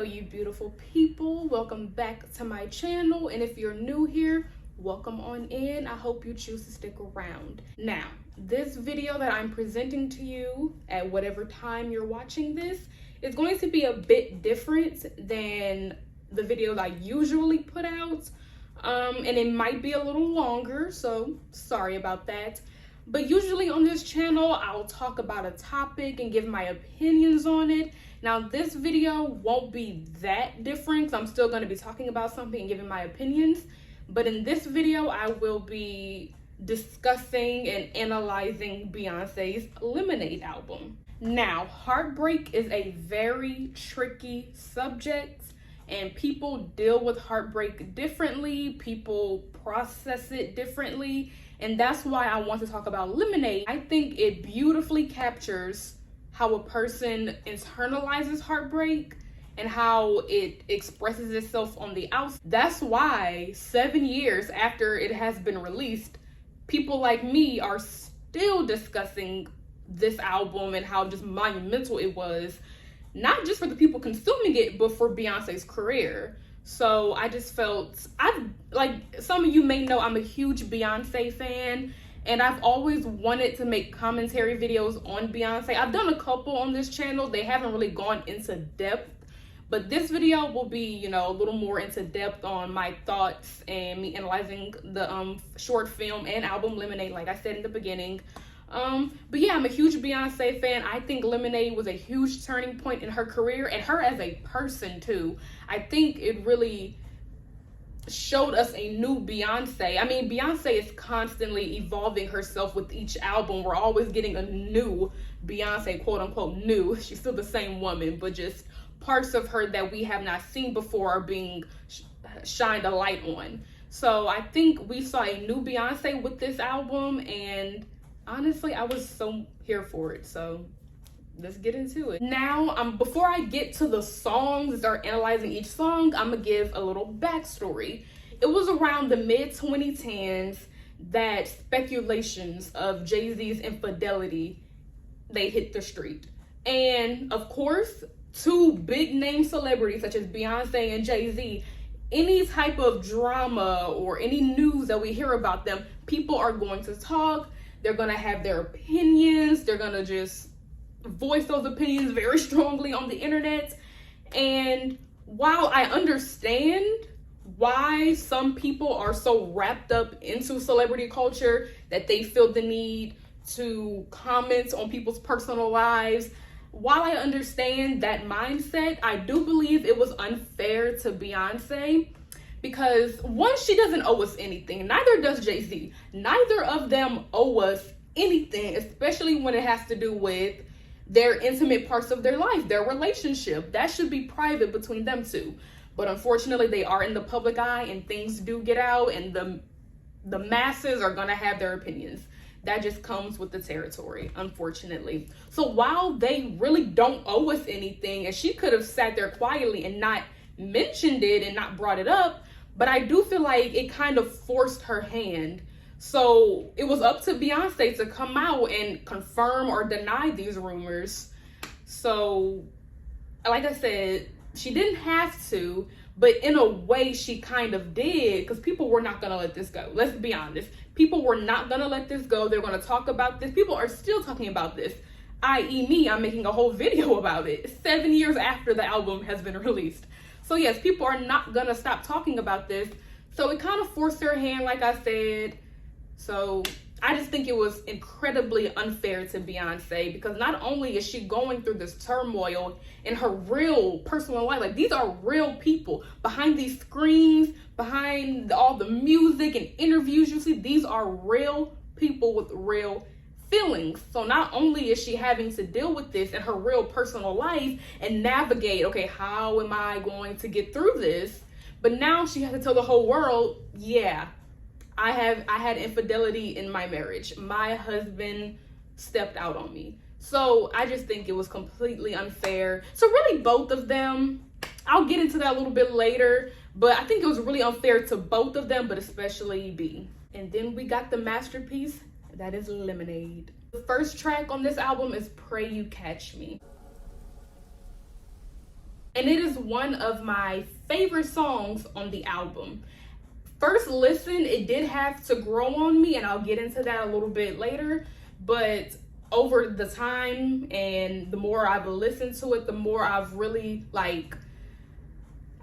you beautiful people. Welcome back to my channel, and if you're new here, welcome on in. I hope you choose to stick around. Now, this video that I'm presenting to you at whatever time you're watching this is going to be a bit different than the videos I usually put out, and it might be a little longer, so sorry about that. But usually on this channel, I'll talk about a topic and give my opinions on it. Now, this video won't be that different because I'm still going to be talking about something and giving my opinions. But in this video, I will be discussing and analyzing Beyonce's Lemonade album. Now, heartbreak is a very tricky subject, and people deal with heartbreak differently. People process it differently. And that's why I want to talk about Lemonade. I think it beautifully captures how a person internalizes heartbreak and how it expresses itself on the outside. That's why 7 years after it has been released, people like me are still discussing this album and how just monumental it was, not just for the people consuming it, but for Beyonce's career. So I just felt, like some of you may know, I'm a huge Beyonce fan, and I've always wanted to make commentary videos on Beyonce. I've done a couple on this channel. They haven't really gone into depth, but this video will be, a little more into depth on my thoughts and me analyzing the short film and album Lemonade, like I said in the beginning. But yeah, I'm a huge Beyonce fan. I think Lemonade was a huge turning point in her career and her as a person too. I think it really showed us a new Beyonce. I mean, Beyonce is constantly evolving herself with each album. We're always getting a new Beyonce, quote unquote new. She's still the same woman, but just parts of her that we have not seen before are being shined a light on. So I think we saw a new Beyonce with this album, and honestly, I was so here for it. So let's get into it. Now, before I get to the songs and start analyzing each song, I'm gonna give a little backstory. It was around the mid-2010s that speculations of Jay-Z's infidelity, they hit the street. And of course, two big name celebrities such as Beyonce and Jay-Z, any type of drama or any news that we hear about them, people are going to talk. They're going to have their opinions. They're going to just voice those opinions very strongly on the internet. And while I understand why some people are so wrapped up into celebrity culture that they feel the need to comment on people's personal lives, while I understand that mindset, I do believe it was unfair to Beyonce. Because one, she doesn't owe us anything. Neither does Jay-Z. Neither of them owe us anything, especially when it has to do with their intimate parts of their life, their relationship. That should be private between them two. But unfortunately, they are in the public eye and things do get out, and the masses are gonna have their opinions. That just comes with the territory, unfortunately. So while they really don't owe us anything, and she could have sat there quietly and not mentioned it and not brought it up, but I do feel like it kind of forced her hand. So it was up to Beyonce to come out and confirm or deny these rumors. So like I said, she didn't have to, but in a way she kind of did, because people were not gonna let this go. Let's be honest. People were not gonna let this go. They're gonna talk about this. People are still talking about this. I.e. me, I'm making a whole video about it 7 years after the album has been released. So yes, people are not gonna stop talking about this. So it kind of forced her hand, like I said. So I just think it was incredibly unfair to Beyonce, because not only is she going through this turmoil in her real personal life, like these are real people behind these screens, behind all the music and interviews you see, these are real people with real feelings. So not only is she having to deal with this in her real personal life and navigate, okay, how am I going to get through this? But now she has to tell the whole world, yeah, I had infidelity in my marriage. My husband stepped out on me. So I just think it was completely unfair. So really both of them, I'll get into that a little bit later, but I think it was really unfair to both of them, but especially B. And then we got the masterpiece, that is Lemonade. The first track on this album is Pray You Catch Me. and it is one of my favorite songs on the album. First listen, it did have to grow on me, and I'll get into that a little bit later, but over the time and the more I've listened to it, the more I've really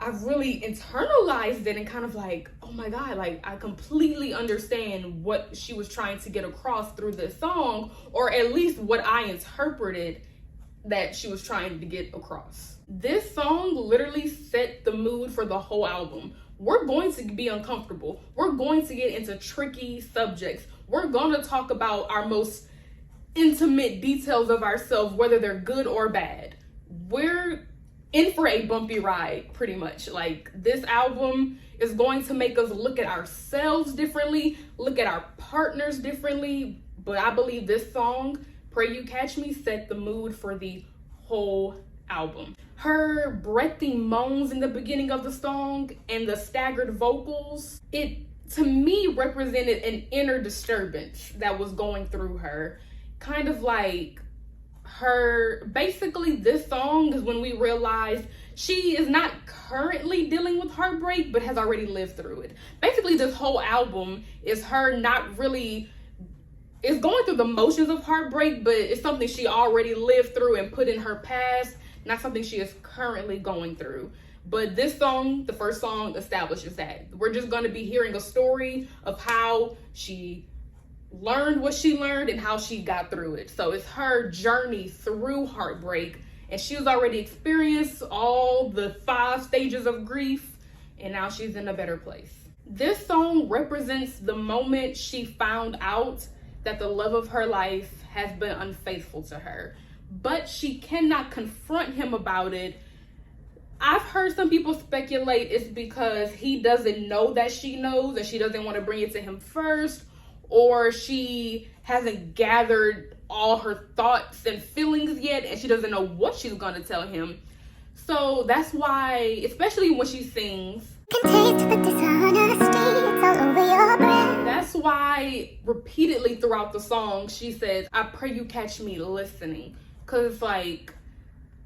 internalized it and kind of like, oh my God, like I completely understand what she was trying to get across through this song, or at least what I interpreted that she was trying to get across. This song literally set the mood for the whole album. We're going to be uncomfortable. We're going to get into tricky subjects. We're going to talk about our most intimate details of ourselves, whether they're good or bad. We're in for a bumpy ride, pretty much. Like, this album is going to make us look at ourselves differently, look at our partners differently. But I believe this song, Pray You Catch Me, set the mood for the whole album. Her breathy moans in the beginning of the song and the staggered vocals, it to me represented an inner disturbance that was going through her. Kind of like basically this song is when we realize she is not currently dealing with heartbreak, but has already lived through it. Basically, this whole album is her not really, is going through the motions of heartbreak, but it's something she already lived through and put in her past, not something she is currently going through. But this song, the first song, establishes that. We're just going to be hearing a story of how she learned what she learned and how she got through it. So it's her journey through heartbreak, and she's already experienced all the 5 stages of grief, and now she's in a better place. This song represents the moment she found out that the love of her life has been unfaithful to her, but she cannot confront him about it. I've heard some people speculate it's because he doesn't know that she knows, and she doesn't want to bring it to him first, or she hasn't gathered all her thoughts and feelings yet, and she doesn't know what she's going to tell him. So that's why, especially when she sings, that's why repeatedly throughout the song she says, I pray you catch me listening. Because like,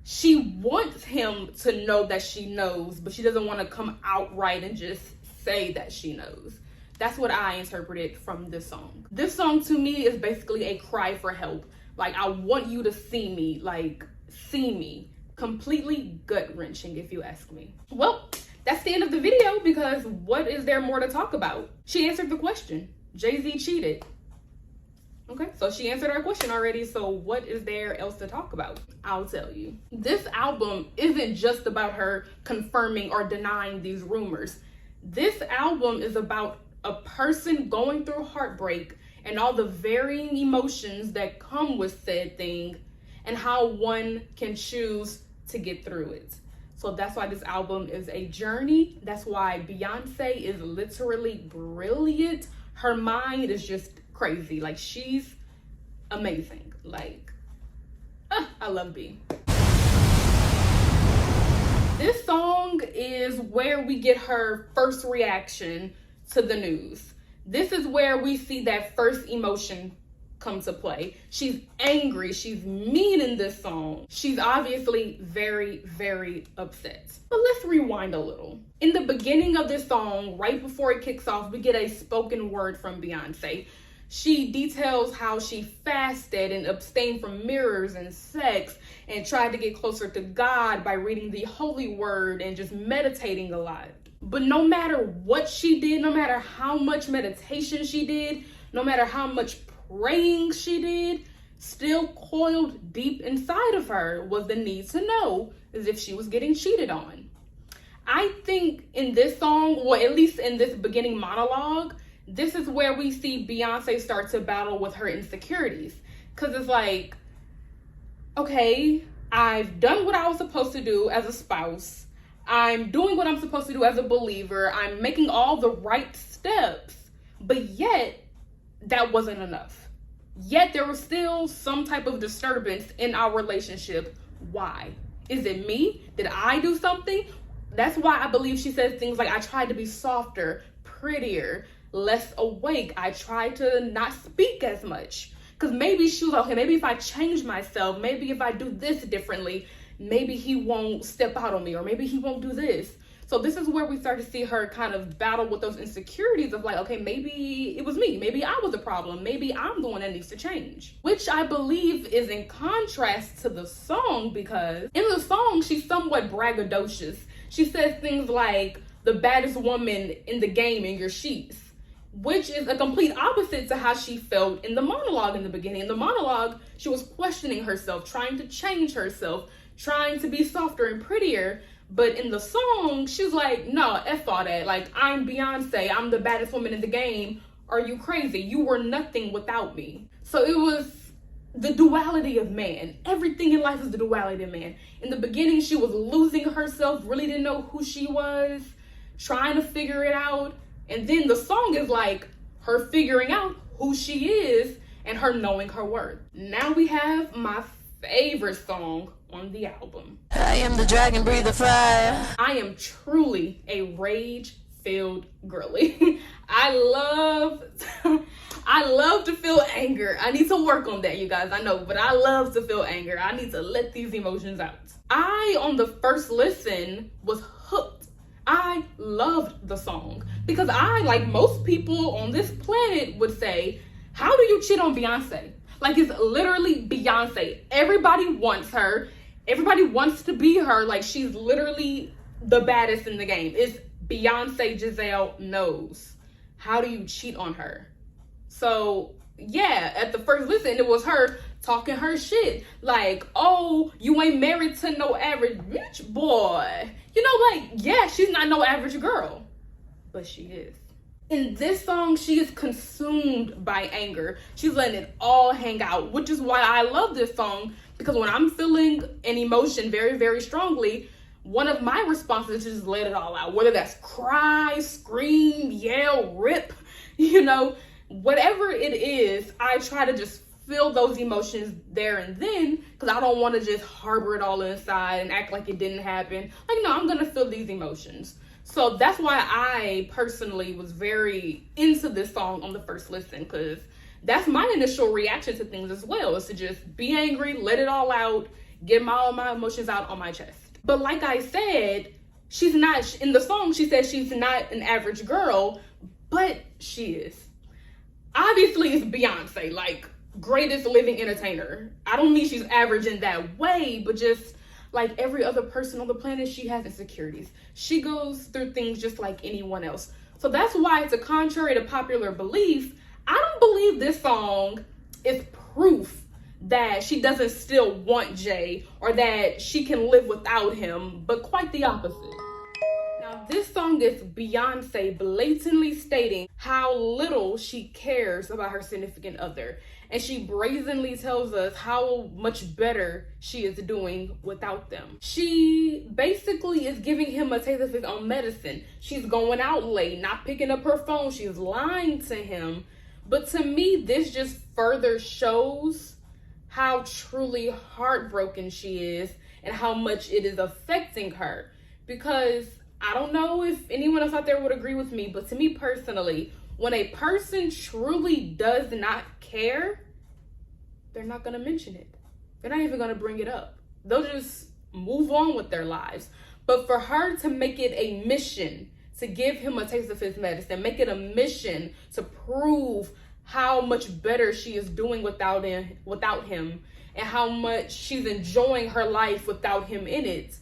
she wants him to know that she knows, but she doesn't want to come outright and just say that she knows. That's what I interpreted from this song. This song to me is basically a cry for help. Like, I want you to see me, like, see me. Completely gut-wrenching, if you ask me. Well, that's the end of the video, because what is there more to talk about? She answered the question. Jay-Z cheated. Okay, so she answered our question already, so what is there else to talk about? I'll tell you. This album isn't just about her confirming or denying these rumors. This album is about a person going through heartbreak and all the varying emotions that come with said thing, and how one can choose to get through it. So that's why this album is a journey. That's why Beyonce is literally brilliant. Her mind is just crazy. Like, she's amazing. Like, I love B. This song is where we get her first reaction to the news. This is where we see that first emotion come to play. She's angry. She's mean in this song. She's obviously very, very upset. But let's rewind a little. In the beginning of this song, right before it kicks off, we get a spoken word from Beyonce. She details how she fasted and abstained from mirrors and sex and tried to get closer to God by reading the holy word and just meditating a lot. But no matter what she did, no matter how much meditation she did, no matter how much praying she did, still coiled deep inside of her was the need to know as if she was getting cheated on. I think in this song, or at least in this beginning monologue, this is where we see Beyonce start to battle with her insecurities. Because it's like, okay, I've done what I was supposed to do as a spouse. I'm doing what I'm supposed to do as a believer. I'm making all the right steps, but yet that wasn't enough. Yet there was still some type of disturbance in our relationship. Why? Is it me? Did I do something? That's why I believe she says things like, I tried to be softer, prettier, less awake. I tried to not speak as much. Because maybe she was, okay, maybe if I change myself, maybe if I do this differently, maybe he won't step out on me, or maybe he won't do this. So this is where we start to see her kind of battle with those insecurities of like, okay, maybe it was me. Maybe I was the problem. Maybe I'm the one that needs to change. Which I believe is in contrast to the song, because in the song, she's somewhat braggadocious. She says things like, the baddest woman in the game in your sheets, which is a complete opposite to how she felt in the monologue in the beginning. In the monologue, she was questioning herself, trying to change herself, trying to be softer and prettier. But in the song, she's like, no, F all that. Like, I'm Beyonce. I'm the baddest woman in the game. Are you crazy? You were nothing without me. So it was the duality of man. Everything in life is the duality of man. In the beginning, she was losing herself, really didn't know who she was, trying to figure it out. And then the song is like her figuring out who she is and her knowing her worth. Now we have my favorite song on the album. I am the dragon, breathe the fire. I am truly a rage-filled girly. I love to feel anger. I need to work on that, you guys. I know, but I love to feel anger. I need to let these emotions out. I, on the first listen, was hooked. I loved the song because I, like most people on this planet, would say, how do you cheat on Beyonce? Like, it's literally Beyonce. Everybody wants her. Everybody wants to be her. Like, she's literally the baddest in the game. It's Beyonce Giselle Knowles. How do you cheat on her? So, yeah, at the first listen, it was her talking her shit. Like, oh, you ain't married to no average bitch boy. You know, like, yeah, she's not no average girl. But she is. In this song, she is consumed by anger. She's letting it all hang out, which is why I love this song. Because when I'm feeling an emotion very, very strongly, one of my responses is to just let it all out. Whether that's cry, scream, yell, rip, you know, whatever it is, I try to just feel those emotions there and then, because I don't want to just harbor it all inside and act like it didn't happen. Like, no, I'm going to feel these emotions. So that's why I personally was very into this song on the first listen, because that's my initial reaction to things as well, is to just be angry, let it all out, get all my emotions out on my chest. But like I said, she's not, in the song, she said she's not an average girl, but she is. Obviously, it's Beyonce, like, greatest living entertainer. I don't mean she's average in that way, but just like every other person on the planet, she has insecurities. She goes through things just like anyone else. So that's why, to contrary to popular belief, I don't believe this song is proof that she doesn't still want Jay or that she can live without him, but quite the opposite. Now, this song is Beyonce blatantly stating how little she cares about her significant other. And she brazenly tells us how much better she is doing without them. She basically is giving him a taste of his own medicine. She's going out late, not picking up her phone. She's lying to him. But to me, this just further shows how truly heartbroken she is and how much it is affecting her. Because I don't know if anyone else out there would agree with me, but to me personally, when a person truly does not care, they're not going to mention it. They're not even going to bring it up. They'll just move on with their lives. But for her to make it a mission to give him a taste of his medicine, make it a mission to prove how much better she is doing without him, and how much she's enjoying her life without him in it.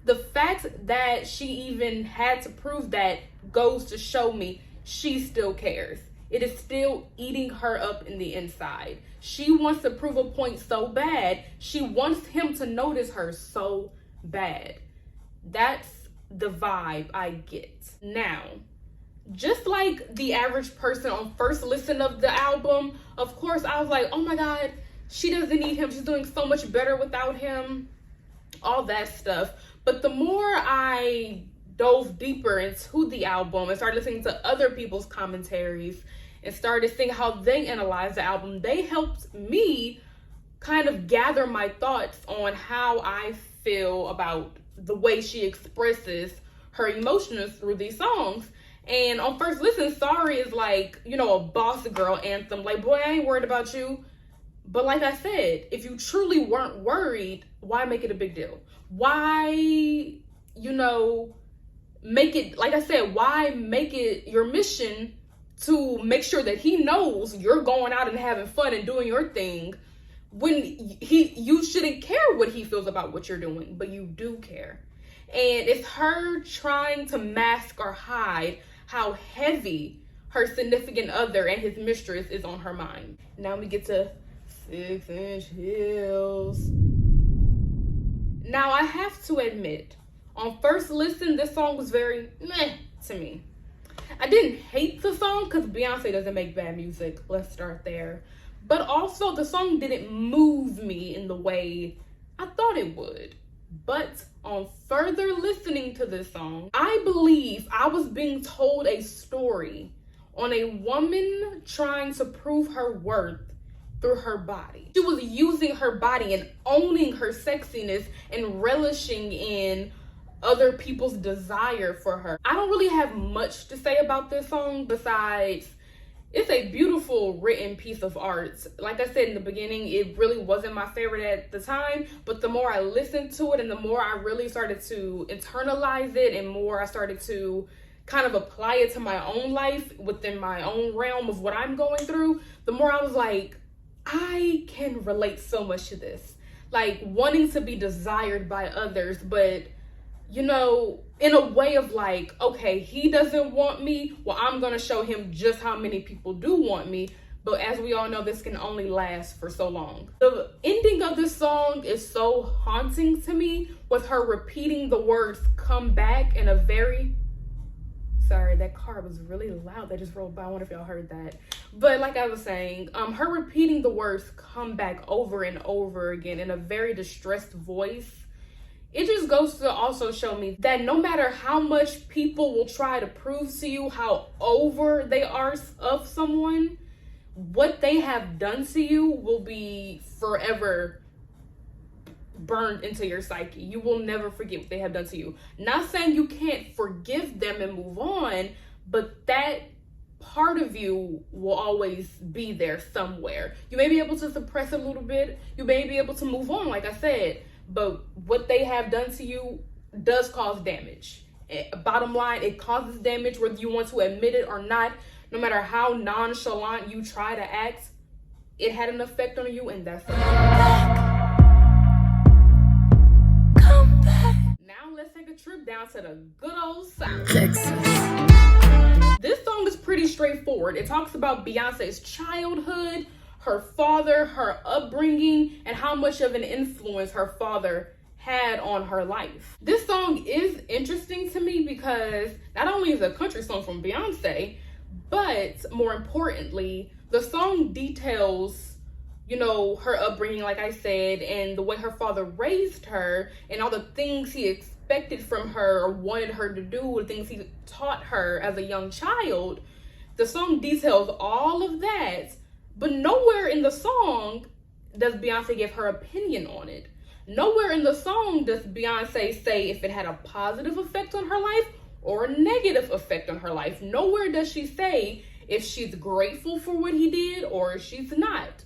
The fact that she even had to prove that goes to show me she still cares. It is still eating her up in the inside. She wants to prove a point so bad. She wants him to notice her so bad. That's the vibe I get. Now, just like the average person on first listen of the album, of course, I was like, oh my God, she doesn't need him. She's doing so much better without him. All that stuff. But the more I dove deeper into the album and started listening to other people's commentaries and started seeing how they analyzed the album, they helped me kind of gather my thoughts on how I feel about the way she expresses her emotions through these songs. And on first listen, Sorry is like, you know, a boss girl anthem. Like, boy, I ain't worried about you. But like I said, if you truly weren't worried, why make it a big deal? Why, make it, like I said, why make it your mission to make sure that he knows you're going out and having fun and doing your thing when you shouldn't care what he feels about what you're doing, but you do care. And it's her trying to mask or hide how heavy her significant other and his mistress is on her mind. Now we get to 6-inch heels. Now I have to admit, on first listen, this song was very meh to me. I didn't hate the song because Beyonce doesn't make bad music. Let's start there. But also the song didn't move me in the way I thought it would. But on further listening to this song, I believe I was being told a story on a woman trying to prove her worth through her body. She was using her body and owning her sexiness and relishing in other people's desire for her. I don't really have much to say about this song besides it's a beautiful written piece of art. Like I said in the beginning, it really wasn't my favorite at the time, but the more I listened to it and the more I really started to internalize it and more I started to kind of apply it to my own life within my own realm of what I'm going through, the more I was like, I can relate so much to this. Like wanting to be desired by others, but in a way of like, okay, he doesn't want me, well, I'm gonna show him just how many people do want me. But as we all know, this can only last for so long. The ending of this song is so haunting to me with her repeating the words "come back" in a very, sorry, that car was really loud that just rolled by. I wonder if y'all heard that. But like I was saying, her repeating the words "come back" over and over again in a very distressed voice, it just goes to also show me that no matter how much people will try to prove to you how over they are of someone, what they have done to you will be forever burned into your psyche. You will never forget what they have done to you. Not saying you can't forgive them and move on, but that part of you will always be there somewhere. You may be able to suppress a little bit. You may be able to move on, like I said, but what they have done to you does cause damage. Bottom line, it causes damage whether you want to admit it or not. No matter how nonchalant you try to act, it had an effect on you, and that's it. Come back. Now let's take a trip down to the good old South. Texas. This song is pretty straightforward. It talks about Beyonce's childhood, her father, her upbringing, and how much of an influence her father had on her life. This song is interesting to me because not only is it a country song from Beyonce, but more importantly, the song details, her upbringing, like I said, and the way her father raised her and all the things he expected from her or wanted her to do, the things he taught her as a young child. The song details all of that, but nowhere in the song does Beyonce give her opinion on it. Nowhere in the song does Beyonce say if it had a positive effect on her life or a negative effect on her life. Nowhere does she say if she's grateful for what he did or if she's not.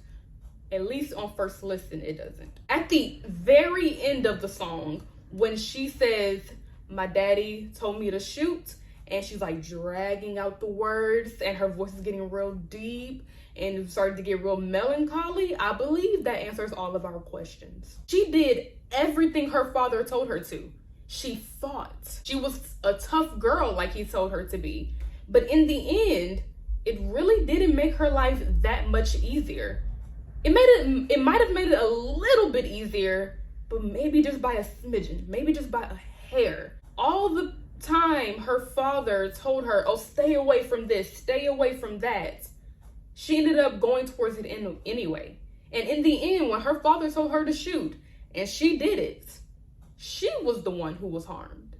At least on first listen, it doesn't. At the very end of the song, when she says, "My daddy told me to shoot," and she's like dragging out the words and her voice is getting real deep and it started to get real melancholy, I believe that answers all of our questions. She did everything her father told her to. She fought. She was a tough girl like he told her to be. But in the end, it really didn't make her life that much easier. It might have made it a little bit easier, but maybe just by a smidgen, maybe just by a hair. All the time her father told her, oh, stay away from this, stay away from that, she ended up going towards it anyway. And in the end, when her father told her to shoot and she did it, she was the one who was harmed.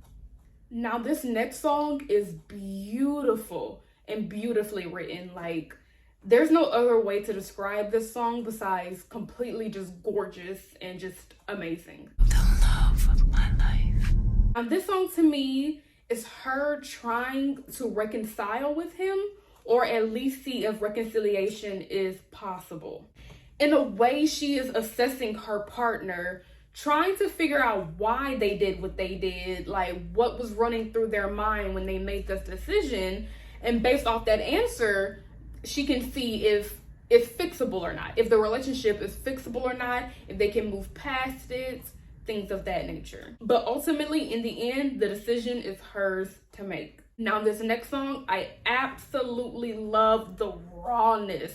Now this next song is beautiful and beautifully written. Like, there's no other way to describe this song besides completely just gorgeous and just amazing. The love of my life. This song to me is her trying to reconcile with him, or at least see if reconciliation is possible. In a way, she is assessing her partner, trying to figure out why they did what they did, like what was running through their mind when they made this decision. And based off that answer, she can see if it's fixable or not, if the relationship is fixable or not, if they can move past it, things of that nature. But ultimately, in the end, the decision is hers to make. Now, this next song, I absolutely love the rawness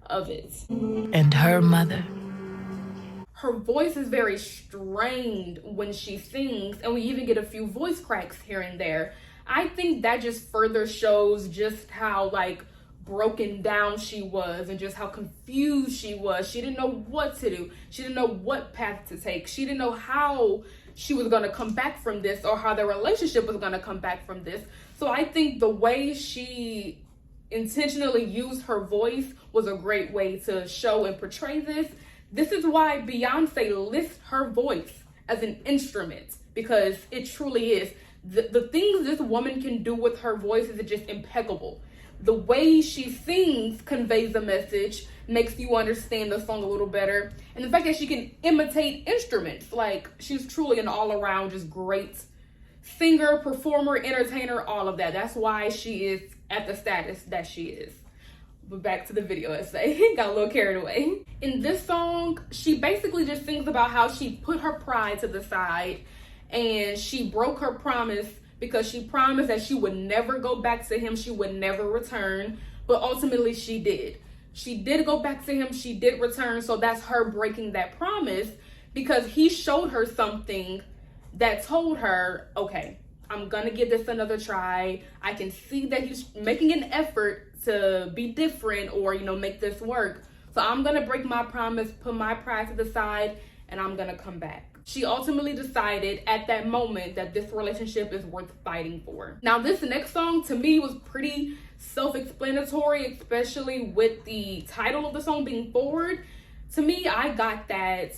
of it. And her mother. Her voice is very strained when she sings, and we even get a few voice cracks here and there. I think that just further shows just how like broken down she was and just how confused she was. She didn't know what to do. She didn't know what path to take. She didn't know how she was going to come back from this or how their relationship was going to come back from this. So I think the way she intentionally used her voice was a great way to show and portray this. This is why Beyonce lists her voice as an instrument, because it truly is. The things this woman can do with her voice is just impeccable. The way she sings conveys the message, makes you understand the song a little better. And the fact that she can imitate instruments, like she's truly an all-around just great singer, performer, entertainer, all of that. That's why she is at the status that she is. But back to the video essay, got a little carried away. In this song, she basically just sings about how she put her pride to the side and she broke her promise because she promised that she would never go back to him, she would never return, but ultimately she did. She did go back to him, she did return, so that's her breaking that promise because he showed her something that told her, okay, I'm gonna give this another try. I can see that he's making an effort to be different or, make this work. So I'm gonna break my promise, put my pride to the side, and I'm gonna come back. She ultimately decided at that moment that this relationship is worth fighting for. Now, this next song to me was pretty self-explanatory, especially with the title of the song being Forward. To me, I got that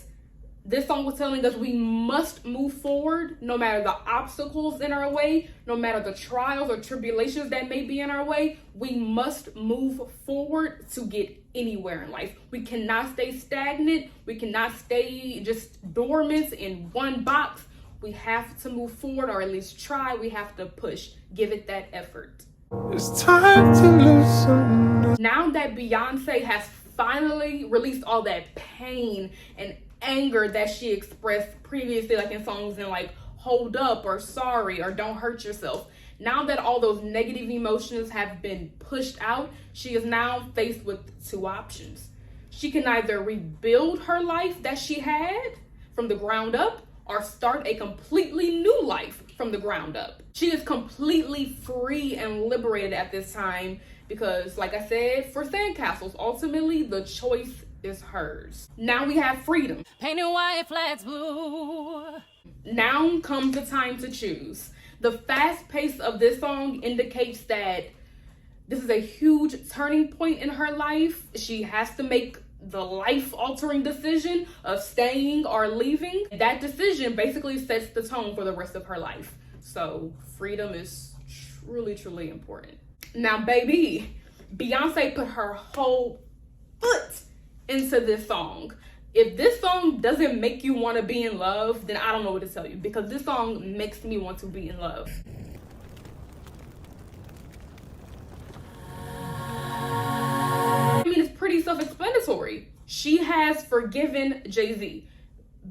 this song was telling us we must move forward no matter the obstacles in our way, no matter the trials or tribulations that may be in our way. We must move forward to get anywhere in life. We cannot stay stagnant. We cannot stay just dormant in one box. We have to move forward, or at least try. We have to push, give it that effort. It's time to lose. Now that Beyonce has finally released all that pain and anger that she expressed previously, like in songs in like Hold Up or Sorry or Don't Hurt Yourself, now that all those negative emotions have been pushed out, she is now faced with two options. She can either rebuild her life that she had from the ground up or start a completely new life from the ground up. She is completely free and liberated at this time because, like I said, for Sandcastles, ultimately the choice is hers. Now we have freedom. Painted white flags blue. Now comes the time to choose. The fast pace of this song indicates that this is a huge turning point in her life. She has to make the life-altering decision of staying or leaving. That decision basically sets the tone for the rest of her life. So freedom is truly, truly important. Now, baby, Beyonce put her whole foot into this song. If this song doesn't make you want to be in love, then I don't know what to tell you, because this song makes me want to be in love. I mean, it's pretty self-explanatory. She has forgiven Jay-Z.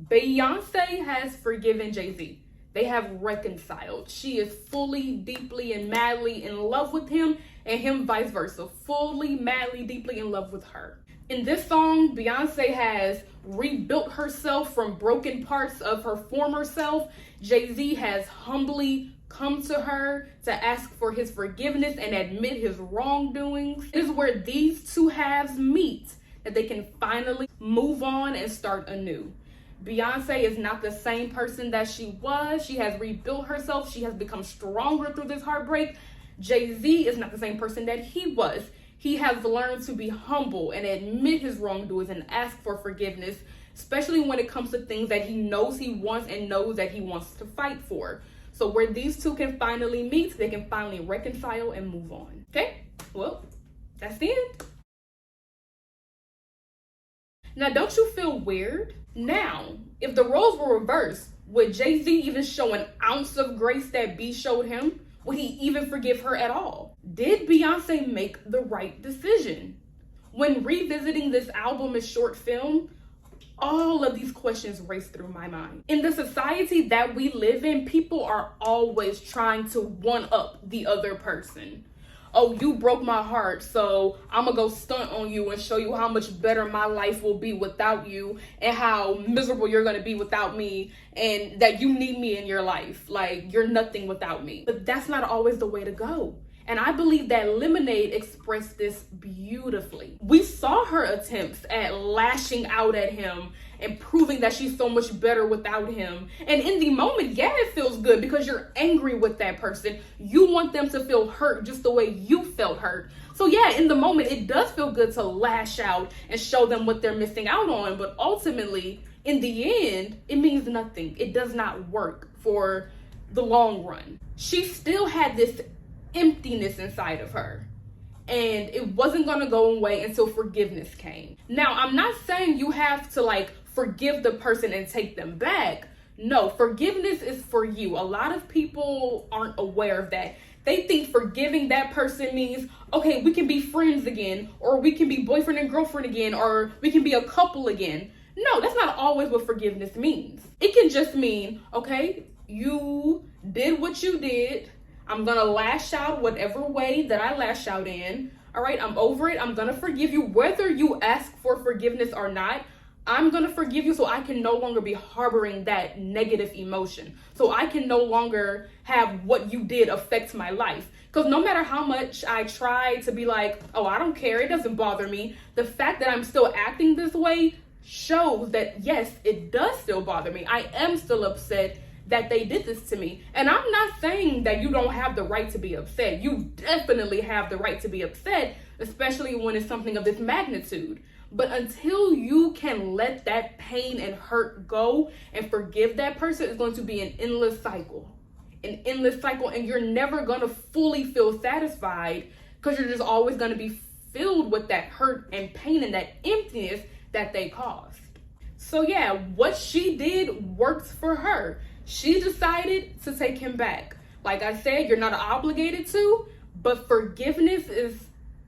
Beyonce has forgiven Jay-Z. They have reconciled. She is fully, deeply, and madly in love with him, and him vice versa. Fully, madly, deeply in love with her. In this song, Beyonce has rebuilt herself from broken parts of her former self. Jay-Z has humbly come to her to ask for his forgiveness and admit his wrongdoings. It is where these two halves meet that they can finally move on and start anew. Beyonce is not the same person that she was. She has rebuilt herself. She has become stronger through this heartbreak. Jay-Z is not the same person that he was. He has learned to be humble and admit his wrongdoings and ask for forgiveness, especially when it comes to things that he knows he wants and knows that he wants to fight for. So where these two can finally meet, they can finally reconcile and move on. Okay, well, that's the end. Now, don't you feel weird? Now, if the roles were reversed, would Jay-Z even show an ounce of grace that B showed him? Would he even forgive her at all? Did Beyonce make the right decision? When revisiting this album and short film, all of these questions race through my mind. In the society that we live in, people are always trying to one-up the other person. Oh, you broke my heart, so I'm gonna go stunt on you and show you how much better my life will be without you and how miserable you're gonna be without me and that you need me in your life. Like, you're nothing without me. But that's not always the way to go. And I believe that Lemonade expressed this beautifully. We saw her attempts at lashing out at him and proving that she's so much better without him. And in the moment, yeah, it feels good because you're angry with that person. You want them to feel hurt just the way you felt hurt. So yeah, in the moment, it does feel good to lash out and show them what they're missing out on. But ultimately, in the end, it means nothing. It does not work for the long run. She still had this emptiness inside of her, and it wasn't gonna go away until forgiveness came. Now, I'm not saying you have to like forgive the person and take them back. No, forgiveness is for you. A lot of people aren't aware of that. They think forgiving that person means, okay, we can be friends again, or we can be boyfriend and girlfriend again, or we can be a couple again. No, that's not always what forgiveness means. It can just mean, okay, you did what you did. I'm gonna lash out whatever way that I lash out in. All right, I'm over it. I'm gonna forgive you. Whether you ask for forgiveness or not, I'm gonna forgive you so I can no longer be harboring that negative emotion. So I can no longer have what you did affect my life. Because no matter how much I try to be like, oh, I don't care, it doesn't bother me, the fact that I'm still acting this way shows that, yes, it does still bother me. I am still upset that they did this to me. And I'm not saying that you don't have the right to be upset. You definitely have the right to be upset, especially when it's something of this magnitude. But until you can let that pain and hurt go and forgive that person, it's going to be an endless cycle. An endless cycle, and you're never gonna fully feel satisfied because you're just always gonna be filled with that hurt and pain and that emptiness that they caused. So yeah, what she did worked for her. She decided to take him back. Like I said, you're not obligated to, but forgiveness is,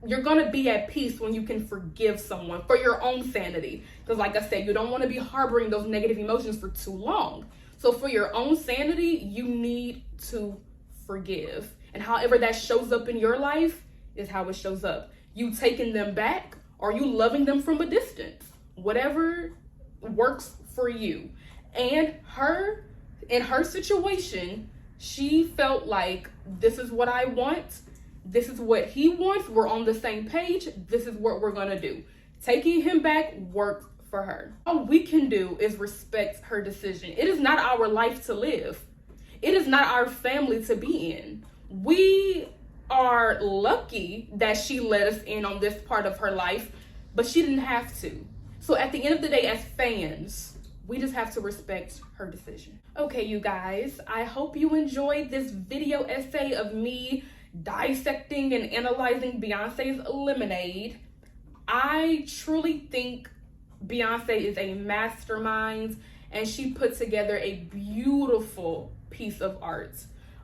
you're gonna be at peace when you can forgive someone for your own sanity. Because like I said, you don't wanna be harboring those negative emotions for too long. So for your own sanity, you need to forgive. And however that shows up in your life is how it shows up. You taking them back or you loving them from a distance. Whatever works for you. And her, in her situation, she felt like, this is what I want. This is what he wants. We're on the same page. This is what we're gonna do. Taking him back worked for her. All we can do is respect her decision. It is not our life to live. It is not our family to be in. We are lucky that she let us in on this part of her life, but she didn't have to. So at the end of the day, as fans, we just have to respect her decision. Okay, you guys, I hope you enjoyed this video essay of me dissecting and analyzing Beyonce's Lemonade. I truly think Beyonce is a mastermind and she put together a beautiful piece of art.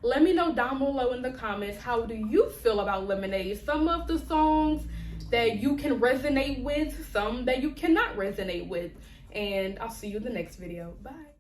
Let me know down below in the comments, how do you feel about Lemonade? Some of the songs that you can resonate with, some that you cannot resonate with. And I'll see you in the next video. Bye.